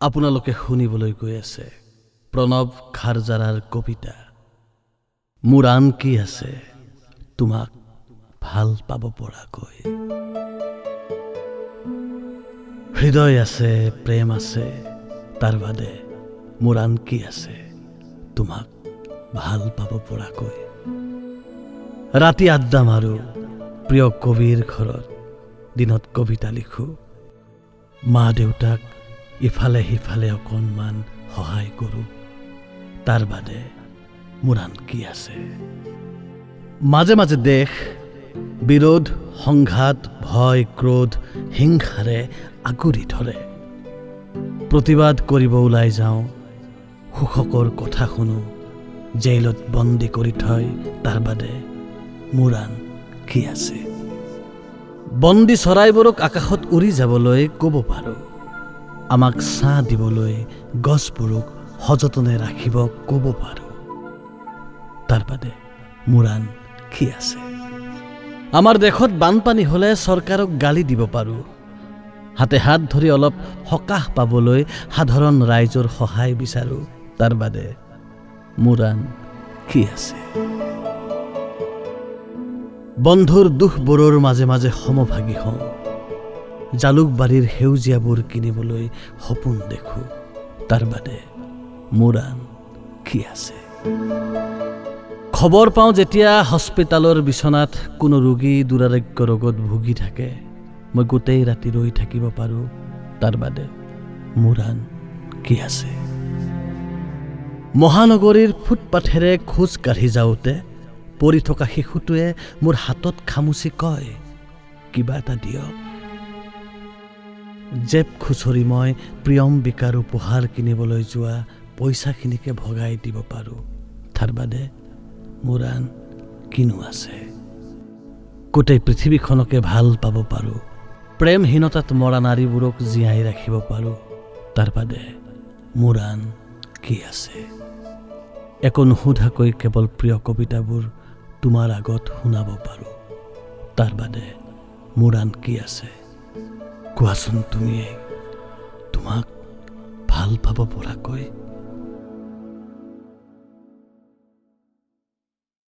আপোনালোকে শুনিবলৈ গৈ আছে প্ৰণৱ খাৰজাৰাৰ কবিতা মোৰ আন কি আছে তোমাক ভাল পাব পৰাকৈ। হৃদয় আছে, প্ৰেম আছে, তাৰ বাদে মোৰ আন কি আছে তোমাক ভাল পাব পৰাকৈ। ৰাতি আড্ডা মাৰো প্ৰিয় কবিৰ ঘৰত, দিনত কবিতা লিখোঁ, মা দেউতাক ইফালে সিফালে অকণমান সহায় কৰোঁ, তাৰ বাদে মোৰ আন কি আছে। মাজে মাজে দেশ বিৰোধ, সংঘাত, ভয়, ক্ৰোধ, হিংসাৰে আগুৰি ধৰে। প্ৰতিবাদ কৰিব ওলাই যাওঁ, শোষকৰ কথা শুনো, জেইলত বন্দী কৰি থয়, তাৰ বাদে মোৰ আন কি আছে। বন্দী চৰাইবোৰক আকাশত উৰি যাবলৈ ক'ব পাৰোঁ, আমাক ছাঁ দিবলৈ গছবোৰক সযতনে ৰাখিব ক'ব পাৰোঁ, তাৰ বাদে মোৰ আন কি আছে। আমাৰ দেশত বানপানী হ'লে চৰকাৰক গালি দিব পাৰোঁ, হাতে হাত ধৰি অলপ সকাহ পাবলৈ সাধাৰণ ৰাইজৰ সহায় বিচাৰোঁ, তাৰ বাদে মোৰ আন কি আছে। বন্ধুৰ দুখবোৰৰ মাজে মাজে সমভাগী হওঁ, জালুকবাৰীৰ সেউজীয়াবোৰ কিনিবলৈ সপোন দেখোঁ, তাৰ বাদে মোৰ আন কি আছে। খবৰ পাওঁ যেতিয়া হস্পিটালৰ বিচনাত কোনো ৰোগী দুৰাৰোগ্য ৰোগত ভুগি থাকে, মই গোটেই ৰাতি ৰৈ থাকিব পাৰোঁ, তাৰ বাদে মোৰ আন কি আছে। মহানগৰীৰ ফুটপাথেৰে খোজ কাঢ়ি যাওঁতে পৰি থকা শিশুটোৱে মোৰ হাতত খামুচি কয়, কিবা এটা দিয়ক। জেপ খুচৰি মই প্ৰিয়ম্বিকাৰ উপহাৰ কিনিবলৈ যোৱা পইচাখিনিকে ভগাই দিব পাৰোঁ, তাৰ বাদে মোৰ আন কিনো আছে। গোটেই পৃথিৱীখনকে ভাল পাব পাৰোঁ, প্ৰেমহীনতাত মৰা নাৰীবোৰক জীয়াই ৰাখিব পাৰোঁ, তাৰ বাদে মোৰ আন কি আছে। একো নুসুধাকৈ কেৱল প্ৰিয় কবিতাবোৰ তোমাৰ আগত শুনাব পাৰোঁ, তাৰ বাদে মোৰ আন কি আছে। কোৱাচোন তুমিয়ে তোমাক ভাল পাব পৰাকৈ।